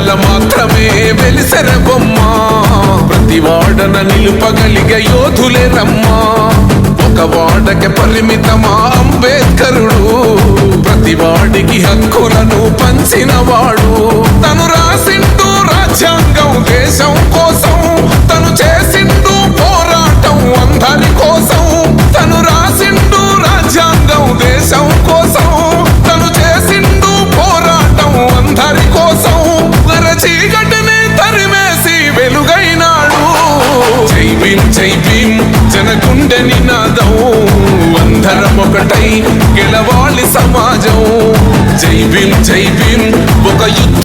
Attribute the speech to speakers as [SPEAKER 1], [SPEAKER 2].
[SPEAKER 1] వాడల మాత్రమే వెలిసెర బొమ్మ ప్రతి వాడన నిలుపగలిగే యోధులే రమ్మా ఒక వాడకి పరిమితమా అంబేద్కరుడు ప్రతి వాడికి హక్కులను పంచిన వాడు తను రాసిండు రాజ్యాంగం దేశం కోసం తను చేసిండు పోరాటం అందరి కోసం తను రాసిండు రాజ్యాంగం దేశం కోసం తను చేసిండు పోరాటం అందరి కోసం చీకటిని తరిమేసి వెలుగైనాడు జై భీమ్ జనగుండె నినాదం అందరం ఒకటై గెలవాలి సమాజం జై భీమ్ ఒక యుద్ధ